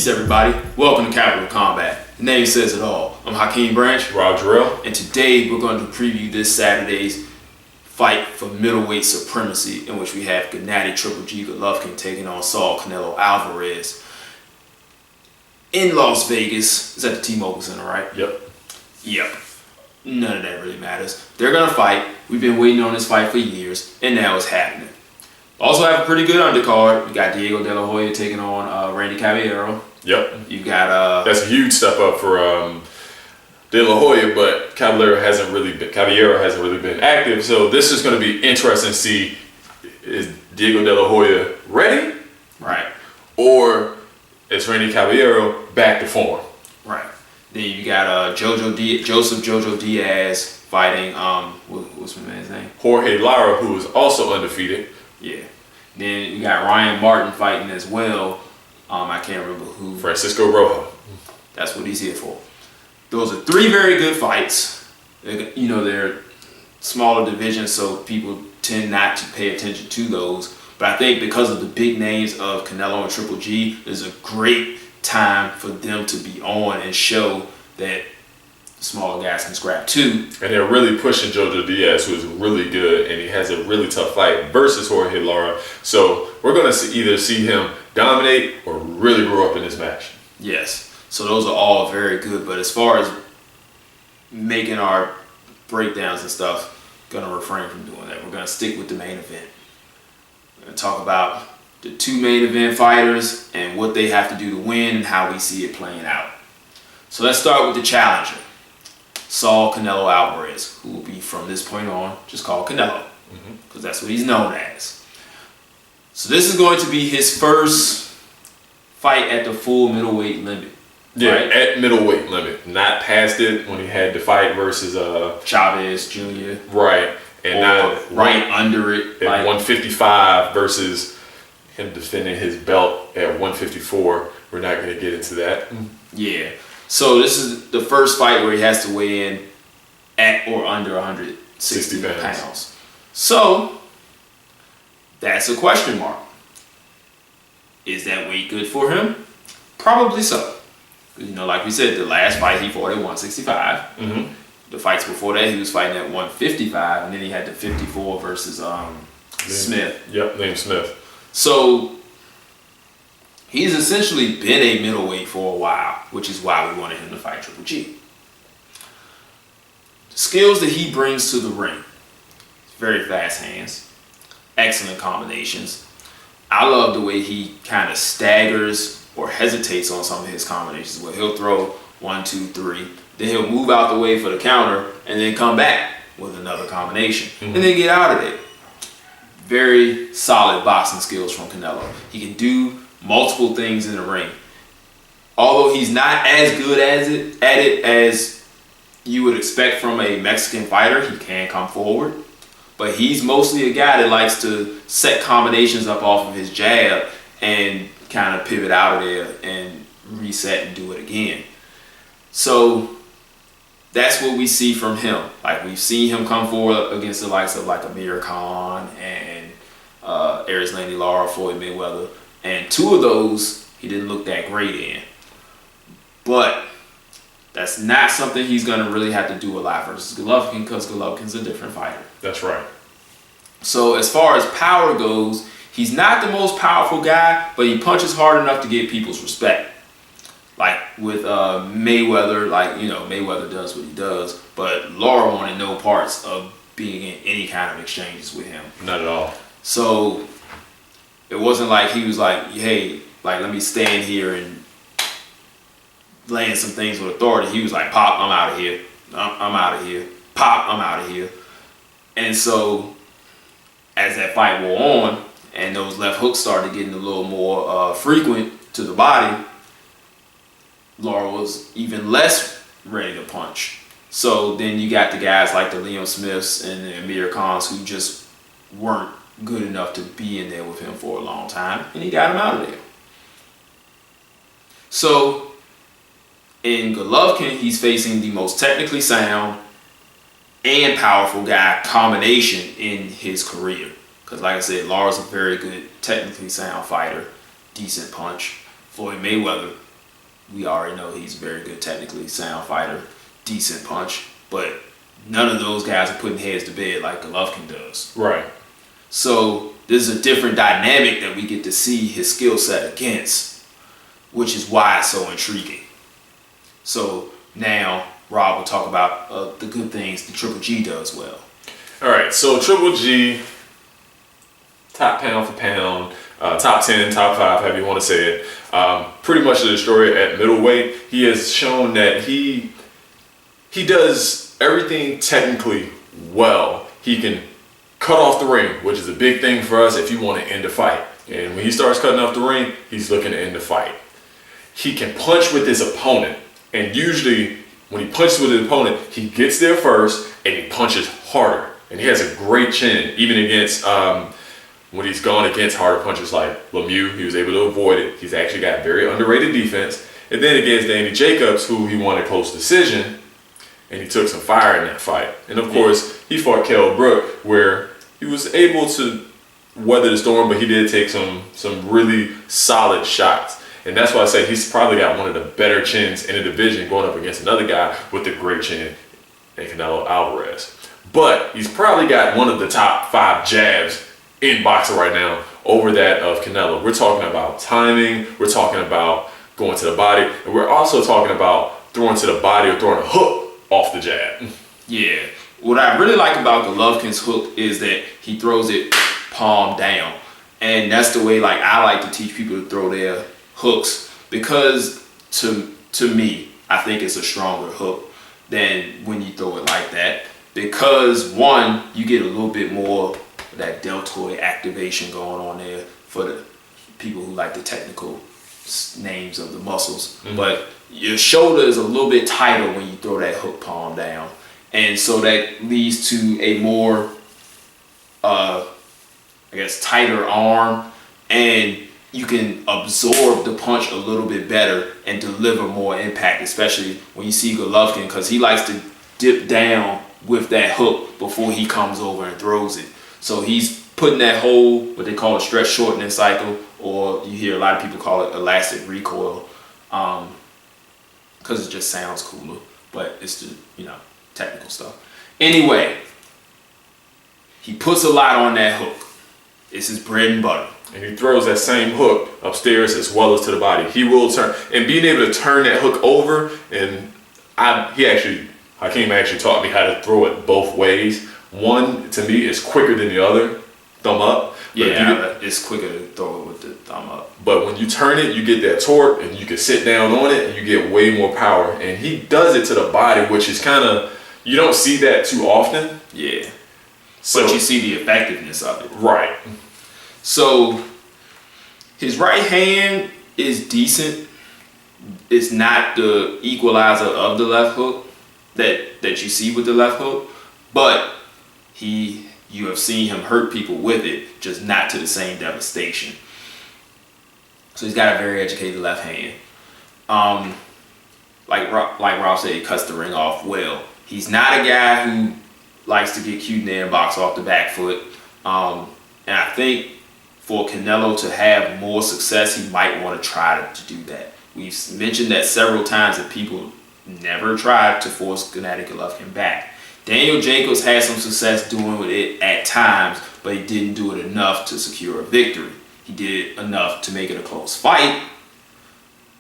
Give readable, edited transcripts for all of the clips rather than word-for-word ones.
Peace, everybody. Welcome to Capital of Combat. The name says it all. I'm Hakeem Rob, and today we're going to preview this Saturday's fight for middleweight supremacy, in which we have Gennady Triple G Golovkin taking on Canelo Alvarez in Las Vegas. Is at the T-Mobile Center, right? Yep. None of that really matters. They're going to fight. We've been waiting on this fight for years, and now it's happening. Also have a pretty good undercard. We got Diego De La Hoya taking on Randy Caballero. Yep. You got that's a huge step up for De La Hoya, but Caballero hasn't really been active. So this is going to be interesting to see, is Diego De La Hoya ready? Right. Or is Randy Caballero back to form? Right. Then you got Joseph Jojo Diaz fighting what's my man's name? Jorge Lara, who is also undefeated. Yeah. Then you got Ryan Martin fighting as well. I can't remember who. Francisco Rojo. That's what he's here for. Those are three very good fights. You know, they're smaller divisions, so people tend not to pay attention to those. But I think because of the big names of Canelo and Triple G, there's a great time for them to be on and show that smaller guys can scrap too. And they're really pushing Jojo Diaz, who is really good, and he has a really tough fight versus Jorge Lara. So we're going to either see him dominate or really grow up in this match. Yes. So those are all very good. But as far as making our breakdowns and stuff, going to refrain from doing that. We're going to stick with the main event. We're going to talk about the two main event fighters and what they have to do to win and how we see it playing out. So let's start with the challenger. Canelo Alvarez, who will be from this point on just called Canelo, because that's what he's known as. So this is going to be his first fight at the full middleweight limit. Yeah, right? At middleweight limit, not past it when he had to fight versus Chavez Jr. Right, and not right under it at 155 versus him defending his belt at 154. We're not going to get into that. Yeah. So this is the first fight where he has to weigh in at or under 160 pounds. So that's a question mark. Is that weight good for him? Probably so. You know, like we said, the last fight he fought at 165. The fights before that he was fighting at 155, and then he had the 54 versus Smith. Yep, named Smith. So he's essentially been a middleweight for a while, which is why we wanted him to fight Triple G. The skills that he brings to the ring: very fast hands, excellent combinations. I love the way he kind of staggers or hesitates on some of his combinations, where he'll throw 1, 2, 3, then he'll move out the way for the counter and then come back with another combination and then get out of it. Very solid boxing skills from Canelo. He can do multiple things in the ring. Although he's not as good at it as you would expect from a Mexican fighter, he can come forward. But he's mostly a guy that likes to set combinations up off of his jab and kind of pivot out of there and reset and do it again. So that's what we see from him. Like, we've seen him come forward against the likes of like Amir Khan and Erislandy Lara, Floyd Mayweather. And two of those he didn't look that great in. But that's not something he's going to really have to do a lot versus Golovkin, because Golovkin's a different fighter. That's right. So as far as power goes, he's not the most powerful guy, but he punches hard enough to get people's respect. Like with Mayweather, Mayweather does what he does, but Lara wanted no parts of being in any kind of exchanges with him. Not at all. So it wasn't like he was like, hey, like, let me stand here and land some things with authority. He was like, pop, I'm out of here. I'm out of here. Pop, I'm out of here. And so as that fight wore on and those left hooks started getting a little more frequent to the body, Lara was even less ready to punch. So then you got the guys like the Liam Smiths and the Amir Khans who just weren't good enough to be in there with him for a long time, and he got him out of there. So in Golovkin, he's facing the most technically sound and powerful guy combination in his career. Because like I said, Lara's a very good, technically sound fighter, decent punch. Floyd Mayweather, we already know he's a very good, technically sound fighter, decent punch, but none of those guys are putting heads to bed like Golovkin does. Right. So there's a different dynamic that we get to see his skill set against, which is why it's so intriguing. So now Rob will talk about the good things the Triple G does well. All right, so Triple G, top pound for pound, top 10, top 5, however you want to say it. Pretty much the destroyer at middleweight. He has shown that he does everything technically well. He can cut off the ring, which is a big thing for us if you want to end the fight. And when he starts cutting off the ring, he's looking to end the fight. He can punch with his opponent. And usually when he punches with his opponent, he gets there first and he punches harder. And he has a great chin, even against when he's gone against harder punchers like Lemieux. He was able to avoid it. He's actually got very underrated defense. And then against Danny Jacobs, who he won a close decision, and he took some fire in that fight. And of course, he fought Kell Brook, where he was able to weather the storm, but he did take some really solid shots. And that's why I say he's probably got one of the better chins in the division going up against another guy with a great chin, and Canelo Alvarez. But he's probably got one of the top 5 jabs in boxing right now over that of Canelo. We're talking about timing, we're talking about going to the body, and we're also talking about throwing to the body or throwing a hook off the jab. Yeah. What I really like about Golovkin's hook is that he throws it palm down. And that's the way I like to teach people to throw their hooks, because to me, I think it's a stronger hook than when you throw it like that. Because one, you get a little bit more of that deltoid activation going on there for the people who like the technical names of the muscles. Mm-hmm. But your shoulder is a little bit tighter when you throw that hook palm down. And so that leads to a more, tighter arm, and you can absorb the punch a little bit better and deliver more impact, especially when you see Golovkin, because he likes to dip down with that hook before he comes over and throws it. So he's putting that whole, what they call a stretch shortening cycle, or you hear a lot of people call it elastic recoil, because it just sounds cooler, but it's the, technical stuff. Anyway, he puts a lot on that hook. It's his bread and butter. And he throws that same hook upstairs as well as to the body. He will turn, and being able to turn that hook over, and Hakeem actually taught me how to throw it both ways. One, to me, is quicker than the other, thumb up. Yeah, it's quicker to throw it with the thumb up. But when you turn it, you get that torque, and you can sit down on it, and you get way more power. And he does it to the body, which is kind of, you don't see that too often. Yeah. So, but you see the effectiveness of it. Right. So his right hand is decent. It's not the equalizer of the left hook that you see with the left hook, but you have seen him hurt people with it, just not to the same devastation. So he's got a very educated left hand. Like Rob said, he cuts the ring off well. He's not a guy who likes to get cute in there and box off the back foot. And I think for Canelo to have more success, he might want to try to do that. We've mentioned that several times that people never tried to force Gennady Golovkin back. Daniel Jacobs had some success doing it at times, but he didn't do it enough to secure a victory. He did enough to make it a close fight,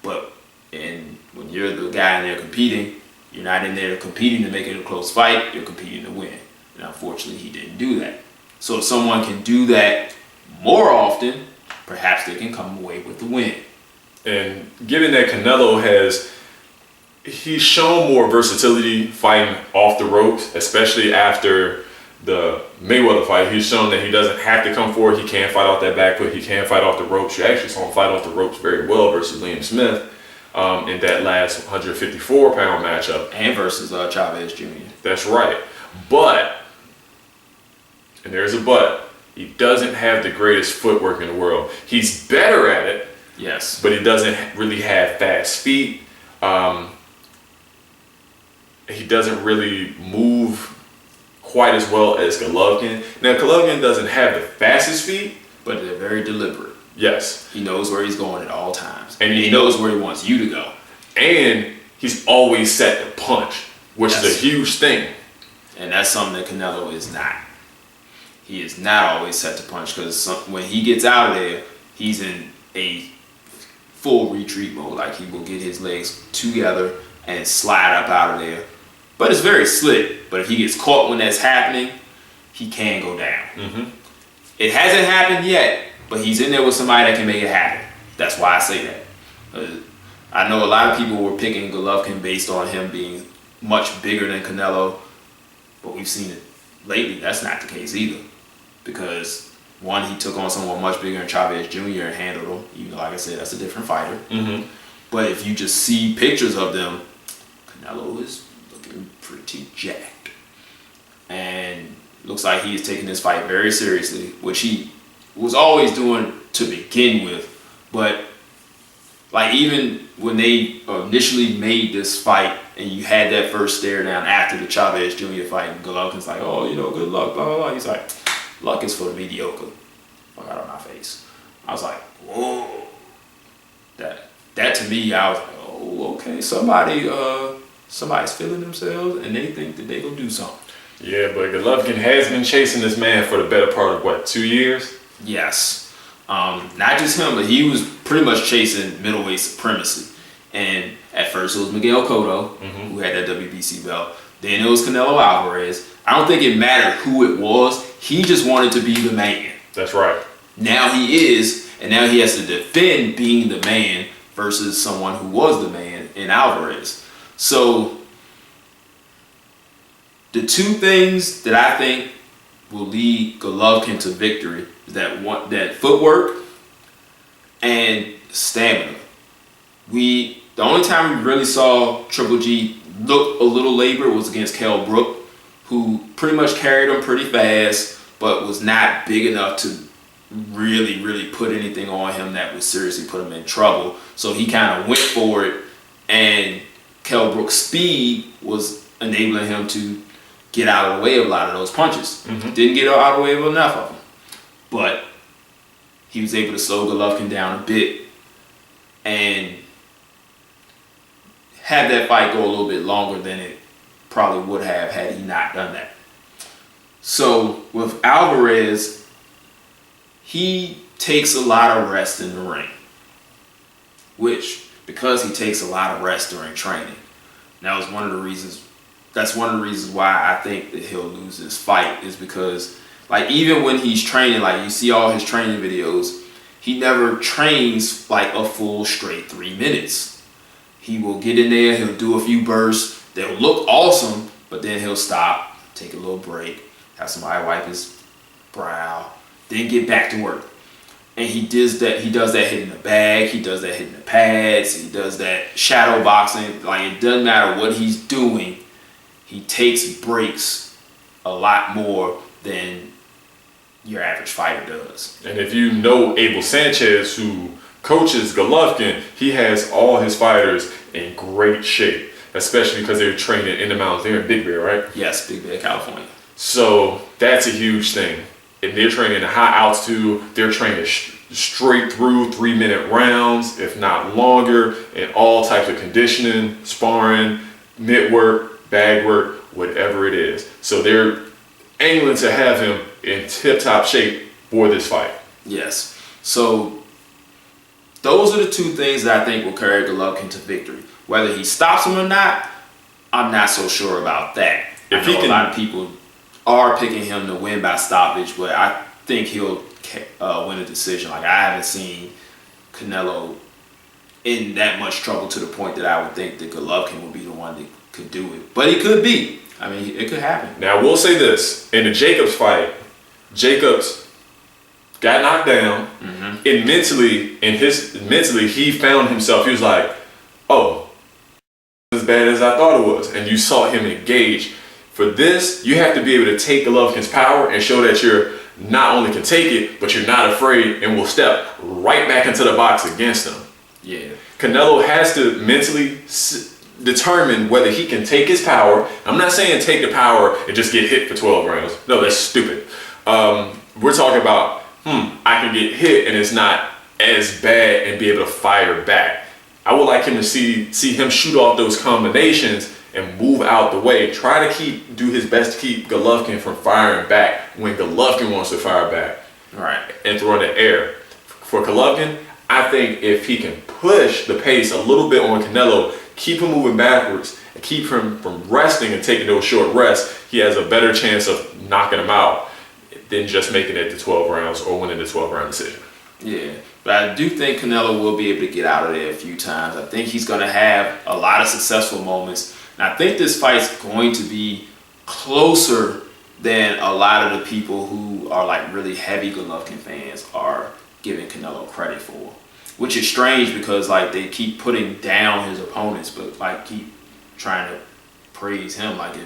but when you're the guy in there competing, you're not in there competing to make it a close fight, you're competing to win. And unfortunately, he didn't do that. So if someone can do that more often, perhaps they can come away with the win. And given that Canelo he's shown more versatility fighting off the ropes, especially after the Mayweather fight. He's shown that he doesn't have to come forward. He can fight off that back foot. He can fight off the ropes. You actually saw him fight off the ropes very well versus Liam Smith in that last 154-pound matchup. And versus Chavez Jr. That's right. But, and there's a but, he doesn't have the greatest footwork in the world. He's better at it. Yes. But he doesn't really have fast feet. He doesn't really move quite as well as Golovkin. Now, Golovkin doesn't have the fastest feet, but they're very deliberate. Yes. He knows where he's going at all times. And he knows where he wants you to go. And he's always set to punch, which is a huge thing. And that's something that Canelo is not. He is not always set to punch, because when he gets out of there, he's in a full retreat mode. Like, he will get his legs together and slide up out of there. But it's very slick. But if he gets caught when that's happening, he can go down. It hasn't happened yet, but he's in there with somebody that can make it happen. That's why I say that. I know a lot of people were picking Golovkin based on him being much bigger than Canelo, but we've seen it lately. That's not the case either, because one, he took on someone much bigger than Chavez Jr. and handled him. Even though, like I said, that's a different fighter. But if you just see pictures of them, Canelo is looking pretty jacked, and looks like he is taking this fight very seriously, which he was always doing to begin with. But like, even when they initially made this fight and you had that first stare down after the Chavez Jr. fight, and Golovkin's like, oh, you know, good luck, blah, blah, blah. He's like, luck is for the mediocre. Fuck out of my face. I was like, whoa. That to me, I was like, oh, okay, somebody's feeling themselves and they think that they gonna do something. Yeah, but Golovkin has been chasing this man for the better part of, what, 2 years? Yes. Not just him, but he was pretty much chasing middleweight supremacy. And at first it was Miguel Cotto, who had that WBC belt. Then it was Canelo Alvarez. I don't think it mattered who it was. He just wanted to be the man. That's right. Now he is, and now he has to defend being the man versus someone who was the man in Alvarez. So the two things that I think will lead Golovkin to victory is that footwork and stamina. The only time we really saw Triple G look a little labored was against Kell Brook, who pretty much carried him pretty fast, but was not big enough to really put anything on him that would seriously put him in trouble. So he kind of went for it, and Kell Brook's speed was enabling him to get out of the way of a lot of those punches. Didn't get out of the way of enough of them, but he was able to slow Golovkin down a bit and have that fight go a little bit longer than it probably would have had he not done that. So with Alvarez, he takes a lot of rest in the ring, which, because he takes a lot of rest during training, that's one of the reasons why I think that he'll lose this fight, is because, like, even when he's training, like, you see all his training videos, he never trains like a full straight 3 minutes. He will get in there, he'll do a few bursts, they'll look awesome, but then he'll stop, take a little break, have somebody wipe his brow, then get back to work. And he does that hitting the bag, he does that hitting the pads, he does that shadow boxing. Like, it doesn't matter what he's doing, he takes breaks a lot more than your average fighter does. And if you know Abel Sanchez, who coaches Golovkin, he has all his fighters in great shape, especially because they're training in the mountains. They're in Big Bear, right? Yes, Big Bear, California. So that's a huge thing. If they're training at high altitude, they're training straight through 3-minute rounds, if not longer, in all types of conditioning, sparring, mitt work, bag work, whatever it is. So they're angling to have him in tip-top shape for this fight. Yes. So those are the two things that I think will carry Golovkin to victory. Whether he stops him or not, I'm not so sure about that. I know a lot of people are picking him to win by stoppage, but I think he'll win a decision. Like, I haven't seen Canelo in that much trouble to the point that I would think that Golovkin will be the one that could do it. But it could be. I mean, it could happen. Now, we'll say this. In the Jacobs fight, Jacobs got knocked down, and mentally, he found himself. He was like, oh, as bad as I thought it was. And you saw him engage. For this, you have to be able to take Golovkin's power and show that you're not only can take it, but you're not afraid and will step right back into the box against him. Yeah. Canelo has to mentally determine whether he can take his power. I'm not saying take the power and just get hit for 12 rounds. No, that's stupid. We're talking about, I can get hit and it's not as bad, and be able to fire back. I would like him to see him shoot off those combinations and move out the way. Try to do his best to keep Golovkin from firing back when Golovkin wants to fire back. Right. And throw in the air. For Golovkin, I think if he can push the pace a little bit on Canelo, keep him moving backwards, and keep him from resting and taking those short rests, he has a better chance of knocking him out than just making it to 12 rounds or winning the 12-round decision. Yeah, but I do think Canelo will be able to get out of there a few times. I think he's going to have a lot of successful moments. And I think this fight's going to be closer than a lot of the people who are like really heavy Golovkin fans are giving Canelo credit for. Which is strange because like they keep putting down his opponents, but like keep trying to praise him. Like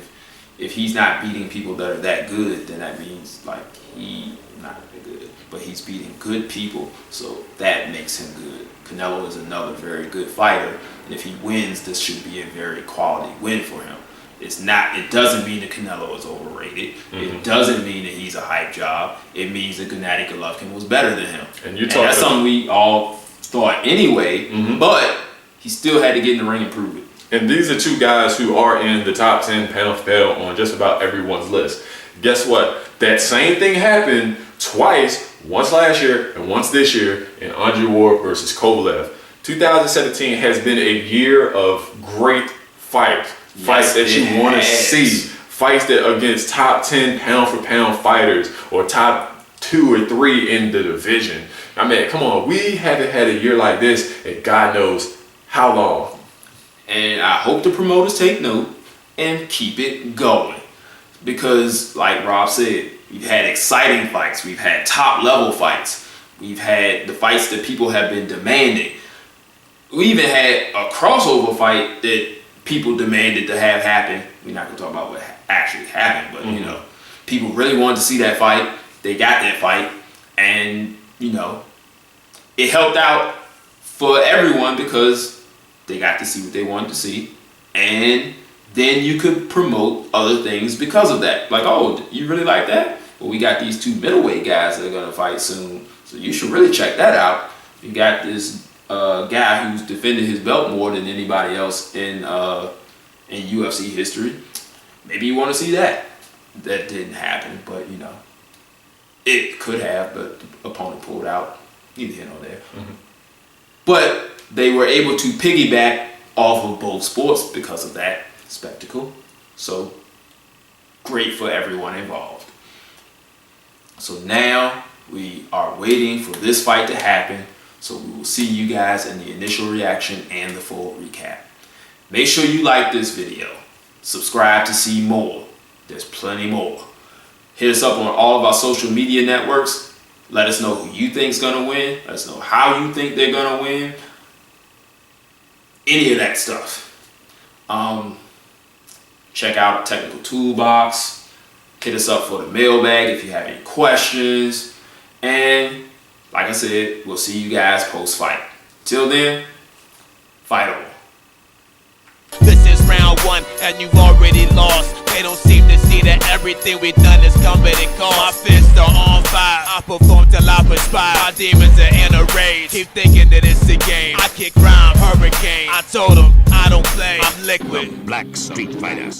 if he's not beating people that are that good, then that means like he's not good. But he's beating good people, so that makes him good. Canelo is another very good fighter, and if he wins, this should be a very quality win for him. It's not. It doesn't mean that Canelo is overrated. It doesn't mean that he's a hype job. It means that Gennady Golovkin was better than him. And that's something we all thought anyway, but he still had to get in the ring and prove it. And these are two guys who are in the top 10 pound for pound on just about everyone's list. Guess what? That same thing happened twice, once last year and once this year in Andre Ward versus Kovalev. 2017 has been a year of great fights. Fights that you want to see. Fights that against top 10 pound for pound fighters or top 2 or 3 in the division. I mean, come on, we haven't had a year like this and God knows how long. And I hope the promoters take note and keep it going. Because, like Rob said, we've had exciting fights. We've had top-level fights. We've had the fights that people have been demanding. We even had a crossover fight that people demanded to have happen. We're not going to talk about what actually happened, but, you know, people really wanted to see that fight. They got that fight. And, you know, it helped out for everyone because they got to see what they wanted to see. And then you could promote other things because of that. Like, oh, you really like that? Well, we got these 2 middleweight guys that are going to fight soon. So you should really check that out. You got this guy who's defended his belt more than anybody else in UFC history. Maybe you want to see that. That didn't happen, but, you know, it could have, but the opponent pulled out. Neither here nor there. But they were able to piggyback off of both sports because of that spectacle. So great for everyone involved. So now we are waiting for this fight to happen. So we will see you guys in the initial reaction and the full recap. Make sure you like this video. Subscribe to see more. There's plenty more. Hit us up on all of our social media networks. Let us know who you think's gonna win. Let us know how you think they're gonna win. Any of that stuff. Check out Technical Toolbox. Hit us up for the mailbag if you have any questions. And like I said, we'll see you guys post-fight. Till then, fight on. This is round 1 and you've already lost. They don't seem to see that everything we've done is coming at cost. My fists are on fire. I perform till I perspire. My demons are in a rage. Keep thinking that it's a game. I kick rhyme, hurricane. I told them I don't play. I'm liquid. Black Street Fighter.